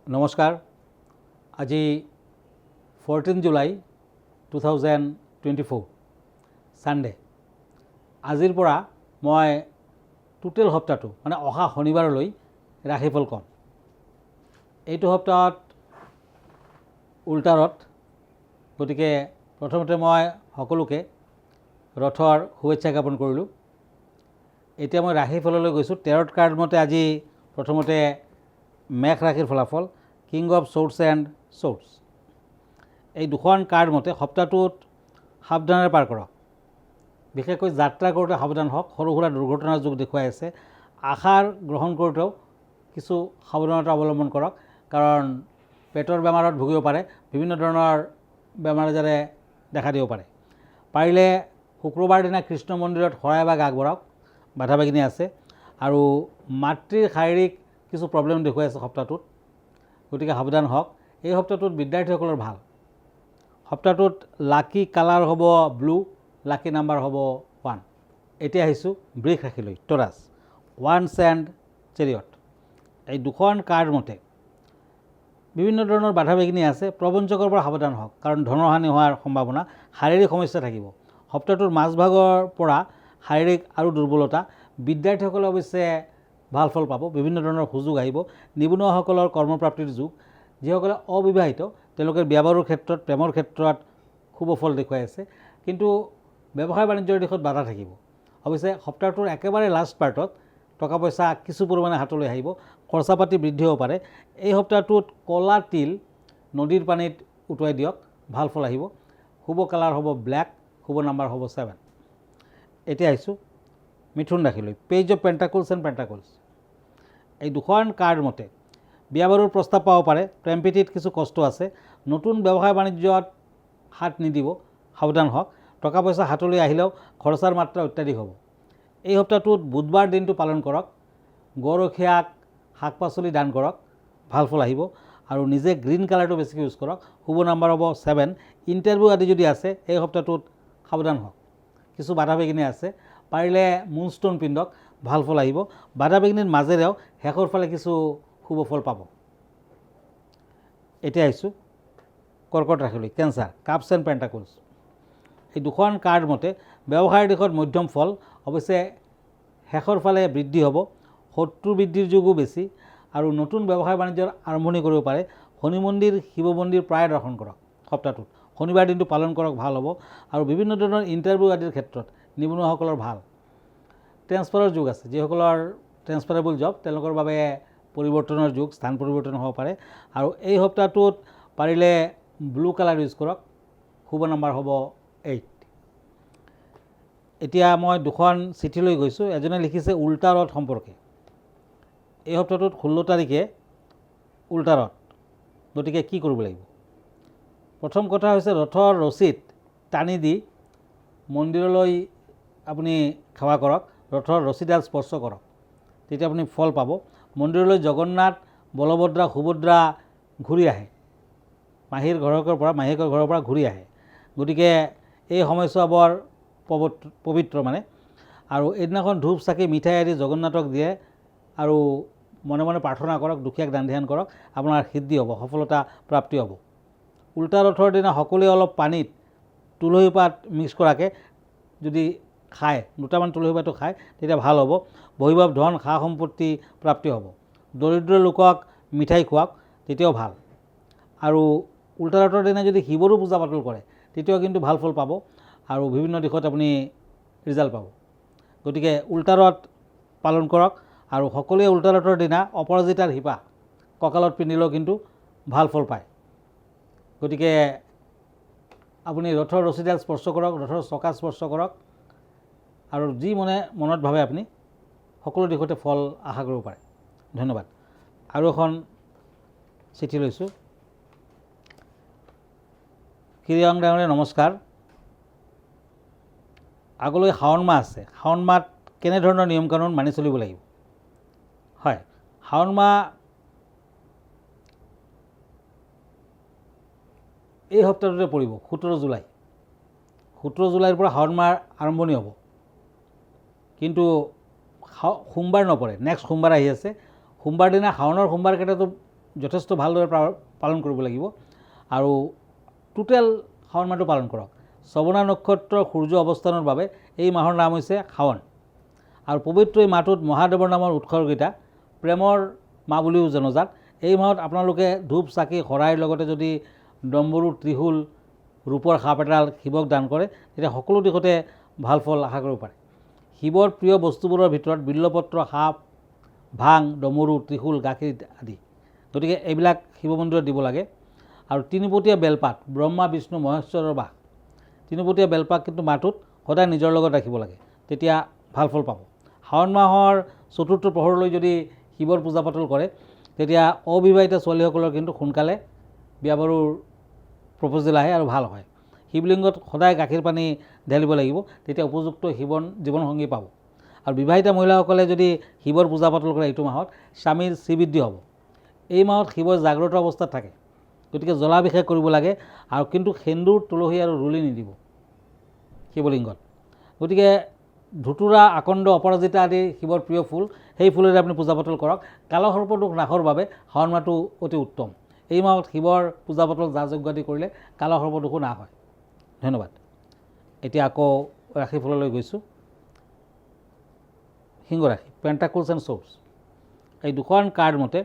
নমস্কাৰ। আজি 14 July 2024 Sunday. আজিৰ পৰা মই টোটেল সপ্তাহটো মানে অহা শনিবাৰলৈ ৰাশিফল ক'ম। এইটো সপ্তাহত উল্টা ৰথ, গতিকে প্ৰথমতে মই সকলোকে ৰথৰ শুভেচ্ছা জ্ঞাপন কৰিলোঁ। এতিয়া মই ৰাশিফললৈ গৈছোঁ। টেৰট কাৰ্ড মতে আজি প্ৰথমতে মেঘ ৰাশিৰ ফলাফল, king of shorts and shorts. এই দুখন কাৰ্ড মতে সপ্তাহটোত সাৱধানেৰে পাৰ কৰক। বিশেষকৈ যাত্ৰা কৰোঁতে সাৱধান হওক। সৰু সুৰা দুৰ্ঘটনাৰ যোগ দেখুৱাই আছে। আহাৰ গ্ৰহণ কৰোঁতেও কিছু সাৱধানতা অৱলম্বন কৰক, কাৰণ পেটৰ বেমাৰত ভুগিব পাৰে। বিভিন্ন ধৰণৰ বেমাৰ আজাৰে দেখা দিব পাৰে। পাৰিলে শুক্ৰবাৰ দিনা কৃষ্ণ মন্দিৰত শৰাই এভাগ আগবঢ়াওক, বাধা বিঘিনি আছে। আৰু মাতৃৰ শাৰীৰিক কিছু প্ৰব্লেম দেখুৱাই আছে সপ্তাহটোত, গতিকে সাৱধান হওক। এই সপ্তাহটোত বিদ্যাৰ্থীসকলৰ ভাল। সপ্তাহটোত লাকি কালাৰ হ'ব ব্লু, লাকি নাম্বাৰ হ'ব 1। এতিয়া আহিছোঁ বৃষ ৰাশিলৈ। টৰাছ, ওৱান্স এণ্ড চেৰিয়ট। এই দুখন কাৰ্ড মতে বিভিন্ন ধৰণৰ বাধা বিঘিনি আছে। প্ৰবঞ্চকৰ পৰা সাৱধান হওক, কাৰণ ধনহানি হোৱাৰ সম্ভাৱনা। শাৰীৰিক সমস্যা থাকিব। সপ্তাহটোৰ মাজভাগৰ পৰা শাৰীৰিক আৰু দুৰ্বলতা। বিদ্যাৰ্থীসকলে অৱশ্যে ভাল ফল পাব। বিভিন্ন ধৰণৰ সুযোগ আহিব। নিবনুৱাসকলৰ কৰ্মপ্ৰাপ্তিৰ যুগ। যিসকলে অবিবাহিত তেওঁলোকে বিয়া বাৰুৰ ক্ষেত্ৰত, প্ৰেমৰ ক্ষেত্ৰত শুভ ফল দেখুৱাই আছে। কিন্তু ব্যৱসায় বাণিজ্যৰ দিশত বাধা থাকিব। অৱশ্যে সপ্তাহটোৰ একেবাৰে লাষ্ট পাৰ্টত টকা পইচা কিছু পৰিমাণে হাতলৈ আহিব। খৰচা পাতি বৃদ্ধি হ'ব পাৰে। এই সপ্তাহটোত ক'লা তিল নদীৰ পানীত উটুৱাই দিয়ক, ভাল ফল আহিব। শুভ কালাৰ হ'ব ব্লেক, শুভ নাম্বাৰ হ'ব 7। এতিয়া আহিছোঁ মিথুন ৰাশিলৈ। Page of pentacles and pentacles. এই দুখন কাৰ্ড মতে বিয়া বাৰুৰ প্ৰস্তাৱ পাব পাৰে। প্ৰেম প্ৰীতিত কিছু কষ্ট আছে। নতুন ব্যৱসায় বাণিজ্যত হাত নিদিব, সাৱধান হওক। টকা পইচা হাতলৈ আহিলেও খৰচাৰ মাত্ৰা অত্যাধিক হ'ব। এই সপ্তাহটোত বুধবাৰ দিনটো পালন কৰক। গৰখীয়াক শাক পাচলি দান কৰক, ভাল ফল আহিব। আৰু নিজে গ্ৰীণ কালাৰটো বেছিকৈ ইউজ কৰক। শুভ নাম্বাৰ হ'ব 7। ইণ্টাৰভিউ আদি যদি আছে এই সপ্তাহটোত সাৱধান হওক। কিছু বাধা বিঘিনি আছে। পাৰিলে মুনষ্টোন পিন্ধক, ভাল ফল আহিব। বাধা বিঘিনিৰ মাজেৰেও শেষৰ ফালে কিছু শুভ ফল পাব। এতিয়া আহিছোঁ কৰ্কট ৰাশিলৈ। Cancer, cups and pentacles. এই দুখন কাৰ্ড মতে ব্যৱসায়ৰ দিশত মধ্যম ফল। অৱশ্যে শেষৰ ফালে বৃদ্ধি হ'ব। শত্ৰু বৃদ্ধিৰ যোগো বেছি। আৰু নতুন ব্যৱসায় বাণিজ্যৰ আৰম্ভণি কৰিব পাৰে। শনি মন্দিৰ, শিৱ মন্দিৰ প্ৰায় দৰ্শন কৰক সপ্তাহটোত। শনিবাৰ দিনটো পালন কৰক, ভাল হ'ব। আৰু বিভিন্ন ধৰণৰ ইণ্টাৰভিউ আদিৰ ক্ষেত্ৰত নিবনুৱাসকলৰ ভাল। ট্ৰেন্সফাৰৰ যুগ আছে। যিসকলৰ ট্ৰেন্সফাৰেবল জব তেওঁলোকৰ বাবে পৰিৱৰ্তনৰ যুগ, স্থান পৰিৱৰ্তন হ'ব পাৰে। আৰু এই সপ্তাহটোত পাৰিলে ব্লু কালাৰ ইউজ কৰক। শুভ নাম্বাৰ হ'ব 8। এতিয়া মই দুখন চিঠিলৈ গৈছোঁ। এজনে লিখিছে উল্টা ৰথ সম্পৰ্কে। এই সপ্তাহটোত 16 তাৰিখে উল্টা ৰথ, গতিকে কি কৰিব লাগিব? প্ৰথম কথা হৈছে ৰথৰ ৰছীত টানি দি মন্দিৰলৈ আপুনি সেৱা কৰক। ৰথৰ ৰছীডাল স্পৰ্শ কৰক, তেতিয়া আপুনি ফল পাব। মন্দিৰলৈ জগন্নাথ, বলভদ্ৰা, সুভদ্ৰা ঘূৰি আহে। মাহীয়েকৰ ঘৰৰ পৰা ঘূৰি আহে। গতিকে এই সময়ছোৱা বৰ পবিত্ৰ মানে। আৰু এইদিনাখন ধূপ চাকি মিঠাই আদি জগন্নাথক দিয়ে আৰু মনে মনে প্ৰাৰ্থনা কৰক, দুখীয়াক দান ধ্যান কৰক। আপোনাৰ সিদ্ধি হ'ব, সফলতা প্ৰাপ্তি হ'ব। উল্টা ৰথৰ দিনা সকলোৱে অলপ পানীত তুলসী পাত মিক্স কৰাকৈ যদি খায়, দুটামান তুলসী পাতো খায়, তেতিয়া ভাল হ'ব। বৈভৱ ধন সা সম্পত্তি প্ৰাপ্তি হ'ব। দৰিদ্ৰ লোকক মিঠাই খুৱাওক, তেতিয়াও ভাল। আৰু উল্টা ৰথৰ দিনা যদি শিৱৰো পূজা পাতল কৰে তেতিয়াও কিন্তু ভাল ফল পাব। আৰু বিভিন্ন দিশত আপুনি ৰিজাল্ট পাব। গতিকে উল্টা ৰথ পালন কৰক। আৰু সকলোৱে উল্টা ৰথৰ দিনা অপৰাজিতাৰ শিপা কঁকালত পিন্ধিলেও কিন্তু ভাল ফল পায়। গতিকে আপুনি ৰথৰ ৰছীডাল স্পৰ্শ কৰক, ৰথৰ চকা স্পৰ্শ কৰক। আৰু যি মনত ভাবে আপুনি সকলো দিশতে ফল আশা কৰিব পাৰে। ধন্যবাদ। আৰু এখন চিঠি লৈছোঁ। কিৰিয়ং ডাঙৰীয়া নমস্কাৰ। আগলৈ শাওণ মাহ আছে। শাওণ মাহত কেনেধৰণৰ নিয়ম কানুন মানি চলিব লাগিব? হয়, শাওণ মাহ এই সপ্তাহটোতে পৰিব, 17 জুলাই। 17 জুলাইৰ পৰা শাওণ মাহ আৰম্ভণি হ'ব। কিন্তু সোমবাৰ নপৰে, নেক্সট সোমবাৰ আহি আছে। সোমবাৰ দিনা শাওণৰ সোমবাৰকেইটাতো যথেষ্ট ভালদৰে পালন কৰিব লাগিব আৰু টোটেল শাওণ মাহটো পালন কৰক। শ্ৰৱণা নক্ষত্ৰৰ সূৰ্য অৱস্থানৰ বাবে এই মাহৰ নাম হৈছে শাওণ আৰু পবিত্ৰ এই মাহটোত মহাদেৱৰ নামৰ উৎসৰ্গিতা প্ৰেমৰ মাহ বুলিও জনাজাত। এই মাহত আপোনালোকে ধূপ চাকি শৰাইৰ লগতে যদি ডম্বৰু ত্ৰিশূল ৰূপৰ সাপ এডাল শিৱক দান কৰে তেতিয়া সকলো দিশতে ভাল ফল আশা কৰিব পাৰে। শিৱৰ প্ৰিয় বস্তুবোৰৰ ভিতৰত বিল্লপত্ৰ, সাপ, ভাং, ডমৰু, ত্ৰিশূল, গাখীৰ আদি, গতিকে এইবিলাক শিৱ মন্দিৰত দিব লাগে। আৰু তিনিপতীয়া বেলপাত ব্ৰহ্মা বিষ্ণু মহেশ্বৰৰ বাস। তিনিপতীয়া বেলপাত কিন্তু মাহটোত সদায় নিজৰ লগত ৰাখিব লাগে, তেতিয়া ভাল ফল পাব। শাওণ মাহৰ চতুৰ্থ প্ৰহৰলৈ যদি শিৱৰ পূজা পাতল কৰে তেতিয়া অবিবাহিত ছোৱালীসকলৰ কিন্তু সোনকালে বিয়া বাৰুৰ প্ৰপ'জেল আহে আৰু ভাল হয়। শিৱলিংগত সদায় গাখীৰ পানী ঢালিব লাগিব, তেতিয়া উপযুক্ত জীৱনসংগী পাব। আৰু বিবাহিত মহিলাসকলে যদি শিৱৰ পূজা পাতল কৰে এইটো মাহত স্বামীৰ শ্ৰীবৃদ্ধি হ'ব। এই মাহত শিৱ জাগ্ৰত অৱস্থাত থাকে, গতিকে জলাভিষেক কৰিব লাগে আৰু কিন্তু সেন্দুৰ, তুলসী আৰু ৰুলি নিদিব শিৱলিংগত। গতিকে ধুতুৰা, আকন্দ, অপৰাজিতা আদি শিৱৰ প্ৰিয় ফুল, সেই ফুলেৰে আপুনি পূজা পাতল কৰক। কালসৰ্পদোষ নাশৰ বাবে শাওণ মাহটো অতি উত্তম। এই মাহত শিৱৰ পূজা পাতল যা যজ্ঞ আদি কৰিলে কালসৰ্পদোষো নাশ হয়। ধন্যবাদ। এতিয়া আকৌ ৰাশিফললৈ গৈছোঁ। সিংহ ৰাশি, পেণ্টাকলছ এণ্ড শ্বৰ্ডছ। এই দুখন কাৰ্ড মতে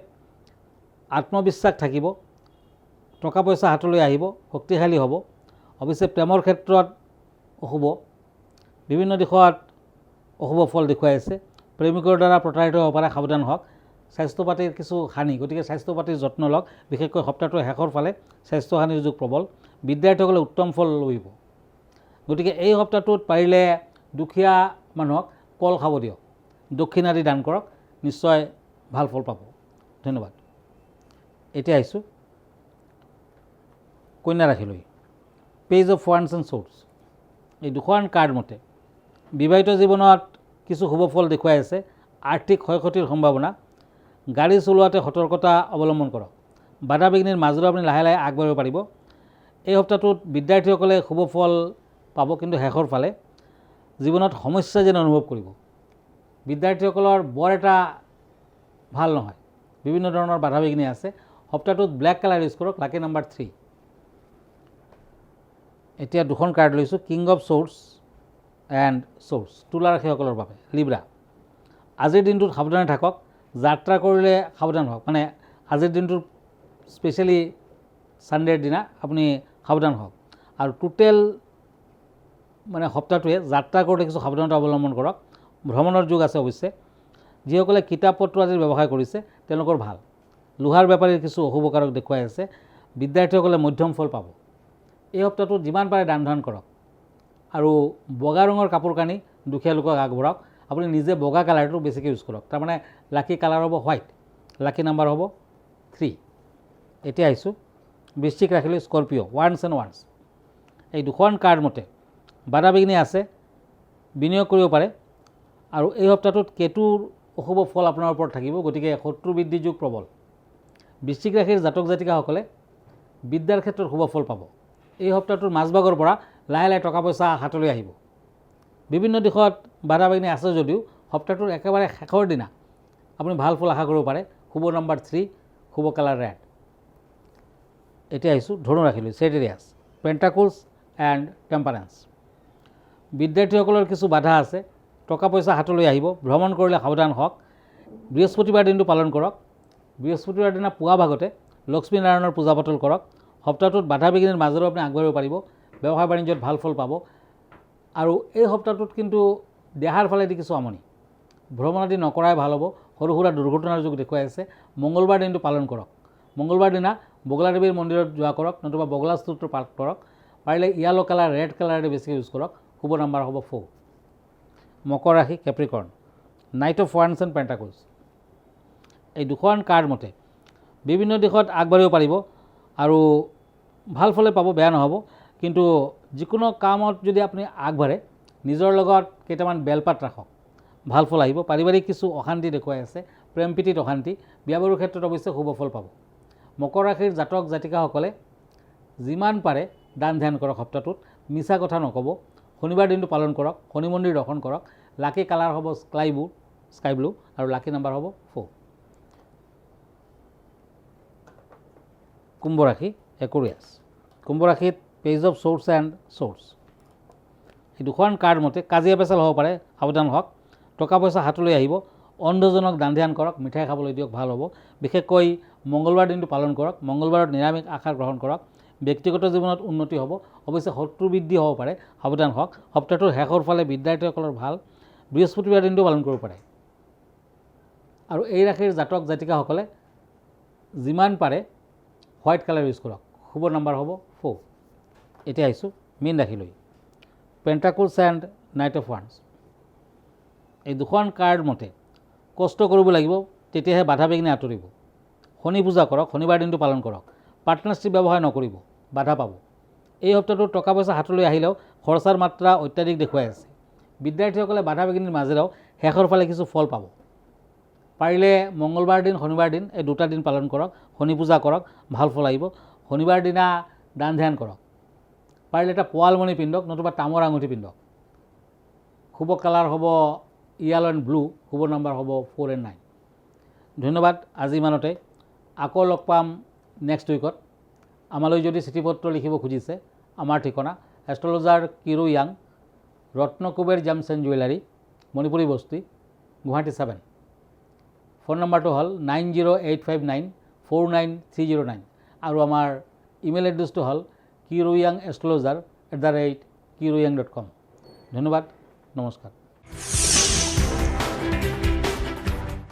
আত্মবিশ্বাস থাকিব, টকা পইচা হাতলৈ আহিব, শক্তিশালী হ'ব। অৱশ্যে প্ৰেমৰ ক্ষেত্ৰত অশুভ, বিভিন্ন দিশত অশুভ ফল দেখুৱাই আছে। প্ৰেমিকৰ দ্বাৰা প্ৰতাৰিত হ'ব পাৰে, সাৱধান হওক। স্বাস্থ্য পাতিৰ কিছু হানি, গতিকে স্বাস্থ্য পাতিৰ যত্ন লওক। বিশেষকৈ সপ্তাহটোৰ শেষৰ ফালে স্বাস্থ্য হানিৰ যুগ প্ৰবল। বিদ্যাৰ্থীসকলে উত্তম ফল লভিব, গতিকে এই সপ্তাহটোত পাৰিলে দুখীয়া মানুহক কল খাব দিয়ক, দক্ষিণা আদি দান কৰক, নিশ্চয় ভাল ফল পাব। ধন্যবাদ। এতিয়া আহিছোঁ কন্যা ৰাশিলৈ। পেজ অফ ওৱান্স এণ্ড শ্বৰ্ডছ। এই দুখন কাৰ্ড মতে বিবাহিত জীৱনত কিছু শুভ ফল দেখুৱাই আছে। আৰ্থিক ক্ষয় ক্ষতিৰ সম্ভাৱনা। গাড়ী চলোৱাতে সতৰ্কতা অৱলম্বন কৰক। বাধা বিঘ্নিৰ মাজেৰে আপুনি লাহে লাহে আগবাঢ়িব পাৰিব। এই সপ্তাহটোত বিদ্যাৰ্থীসকলে শুভ ফল পাব, কিন্তু শেষৰ ফালে জীৱনত সমস্যা যেন অনুভৱ কৰিব। বিদ্যাৰ্থীসকলৰ বৰ এটা ভাল নহয়, বিভিন্ন ধৰণৰ বাধা বিঘ্নি আছে। সপ্তাহটোত ব্লেক কালাৰ ইউজ কৰক, লাকি নাম্বাৰ 3। এতিয়া দুখন কাৰ্ড লৈছোঁ, কিং অফ শ্বৰ্ডছ এণ্ড শ্বৰ্ডছ, তুলা ৰাশিসকলৰ বাবে। লিব্ৰা, আজিৰ দিনটোত সাৱধানে থাকক। যাত্ৰা কৰিলে সাৱধান হওক, মানে আজিৰ দিনটোত স্পেচিয়েলি ছানডেৰ দিনা আপুনি সাৱধান হওক। আৰু টোটেল মানে সপ্তাহটোৱে যাত্ৰা কৰোঁতে কিছু সাৱধানতা অৱলম্বন কৰক। ভ্ৰমণৰ যুগ আছে অৱশ্যে। যিসকলে কিতাপ পত্ৰ আদিৰ ব্যৱসায় কৰিছে তেওঁলোকৰ ভাল। লোহাৰ বেপাৰীৰ কিছু অশুভকাৰক দেখুৱাই আছে। বিদ্যাৰ্থীসকলে মধ্যম ফল পাব। এই সপ্তাহটোত যিমান পাৰে দান ধ্যান কৰক আৰু বগা ৰঙৰ কাপোৰ কানি দুখীয়া লোকক আগবঢ়াওক। আপুনি নিজে বগা কালাৰটো বেছিকৈ ইউজ কৰক, তাৰমানে লাকি কালাৰ হ'ব হোৱাইট, লাকি নাম্বাৰ হ'ব 3। এতিয়া আহিছোঁ বৃশ্চিক ৰাশিলৈ, স্কৰপিঅ', ওৱান্স এণ্ড ওৱান্স। এই দুখন কাৰ্ড মতে বাধা বিঘ্নি আছে, বিনিয়োগ কৰিব পাৰে। আৰু এই সপ্তাহটোত কেতুৰ অশুভ ফল আপোনাৰ ওপৰত থাকিব, গতিকে শত্ৰু বৃদ্ধি যুগ প্ৰবল। বৃশ্চিক ৰাশিৰ জাতক জাতিকাসকলে বিদ্যাৰ ক্ষেত্ৰত শুভ ফল পাব। এই সপ্তাহটোৰ মাজভাগৰ পৰা লাহে লাহে টকা পইচা হাতলৈ আহিব। বিভিন্ন দিশত বাধা বিঘ্নি আছে যদিও সপ্তাহটোৰ একেবাৰে শেষৰ দিনা আপুনি ভাল ফল আশা কৰিব পাৰে। শুভ নাম্বাৰ 3, শুভ কালাৰ ৰেড। এতিয়া আহিছোঁ ধনু ৰাশিলৈ, ছেজিটেৰিয়াছ, পেণ্টাকলছ এণ্ড টেম্পাৰেন্স। বিদ্যাৰ্থীসকলৰ কিছু বাধা আছে, টকা পইচা হাতলৈ আহিব। ভ্ৰমণ কৰিলে সাৱধান হওক। বৃহস্পতিবাৰ দিনটো পালন কৰক। বৃহস্পতিবাৰ দিনা পুৱা ভাগতে লক্ষ্মীনাৰায়ণৰ পূজা পাতল কৰক। সপ্তাহটোত বাধা বিঘ্নিৰ মাজেৰেও আপুনি আগবাঢ়িব পাৰিব। ব্যৱসায় বাণিজ্যত ভাল ফল পাব। আৰু এই সপ্তাহটোত কিন্তু দেহাৰ ফালেদি কিছু আমনি, ভ্ৰমণ আদি নকৰাই ভাল হ'ব। সৰু সুৰা দুৰ্ঘটনাৰ যুগ দেখুৱাই আছে। মংগলবাৰ দিনটো পালন কৰক। মংগলবাৰ দিনা বগলা দেৱীৰ মন্দিৰত যোৱা কৰক, নতুবা বগলা স্তোত্ৰ পাঠ কৰক। পাৰিলে য়েলো কালাৰ, ৰেড কালাৰে বেছিকৈ ইউজ কৰক। শুভ নাম্বাৰ হ'ব 4। মকৰ ৰাশি, কেপ্ৰিকৰ্ণ, নাইট অফ ওৱান্স এণ্ড পেণ্টাকলছ। এই দুখন কাৰ্ড মতে বিভিন্ন দিশত আগবাঢ়িব পাৰিব আৰু ভাল ফলে পাব, বেয়া নহ'ব। কিন্তু যিকোনো কামত যদি আপুনি আগবাঢ়ে নিজৰ লগত কেইটামান বেলপাত ৰাখক, ভাল ফল আহিব। পাৰিবাৰিক কিছু অশান্তি দেখুৱাই আছে, প্ৰেম প্ৰীতিত অশান্তি। বিয়া বাৰুৰ ক্ষেত্ৰত অৱশ্যে শুভ ফল পাব। মকৰ ৰাশিৰ জাতক জাতিকাসকলে যিমান পাৰে দান ধ্যান কৰক। সপ্তাহটোত মিছা কথা নক'ব। শনিবাৰ দিনটো পালন কৰক। শনি মন্দিৰ দৰ্শন কৰক। লাকি কালাৰ হ'ব স্কাই ব্লু আৰু লাকি নাম্বাৰ হ'ব 4। কুম্ভ ৰাশি একুৰিয়াছ। কুম্ভ ৰাশিত পেজ অফ চ'ৰ্চ এণ্ড চ'ৰ্চ, এই দুখন কাৰ্ড মতে কাজিয়া পেচাল হ'ব পাৰে, সাৱধান হওক। টকা পইচা হাতলৈ আহিব। অন্ধজনক দান ধ্যান কৰক, মিঠাই খাবলৈ দিয়ক, ভাল হ'ব। বিশেষকৈ মংগলবাৰ দিনটো পালন কৰক। মংগলবাৰত নিৰামিষ আহাৰ গ্ৰহণ কৰক। ব্যক্তিগত জীৱনত উন্নতি হ'ব। অৱশ্যে শত্ৰু বৃদ্ধি হ'ব পাৰে, সাৱধান হওক। সপ্তাহটোৰ শেষৰ ফালে বিদ্যাৰ্থীসকলৰ ভাল। বৃহস্পতিবাৰ দিনটো পালন কৰিব পাৰে। আৰু এই ৰাশিৰ জাতক জাতিকাসকলে যিমান পাৰে হোৱাইট কালাৰ ইউজ কৰক। শুভ নম্বৰ হ'ব 4। এতিয়া আহিছোঁ মীন ৰাশিলৈ। পেণ্টাকলছ এণ্ড নাইট অফ ওৱান্স, এই দুখন কাৰ্ড মতে কষ্ট কৰিব লাগিব, তেতিয়াহে বাধা বিঘিনি আঁতৰিব। শনি পূজা কৰক, শনিবাৰ দিনটো পালন কৰক। পাৰ্টনাৰশ্বিপ ব্যৱহাৰ নকৰিব, বাধা পাব। এই সপ্তাহটোত টকা পইচা হাতলৈ আহিলেও খৰচাৰ মাত্ৰা অত্যাধিক দেখুৱাই আছে। বিদ্যাৰ্থীসকলে বাধা বিঘিনিৰ মাজেৰেও শেষৰ ফালে কিছু ফল পাব। পাৰিলে মংগলবাৰ দিন, শনিবাৰ দিন, এই দুটা দিন পালন কৰক। শনি পূজা কৰক, ভাল ফল আহিব। শনিবাৰ দিনা দান ধ্যান কৰক। পাৰিলে এটা পোৱালমণি পিন্ধক, নতুবা তামৰ আঙুঠি পিন্ধক। শুভ কালাৰ হ'ব য়েল' এণ্ড ব্লু। শুভ নম্বৰ হ'ব 4 and 9। ধন্যবাদ, আজি ইমানতে। আকৌ লগ পাম নেক্সট উইকত। আমালৈ যদি চিঠি পত্ৰ লিখিব খুজিছে, আমাৰ ঠিকনা এষ্ট্ৰলজাৰ কিৰো য়াং, Ratnakuber gems and jewellery, Manipuri Basti, Guwahati 7। Phone নম্বৰটো হ'ল 9085949309 আৰু আমাৰ ইমেইল এড্ৰেছটো হ'ল kiroyangastrologer@kiroyang.com। ধন্যবাদ, নমস্কাৰ।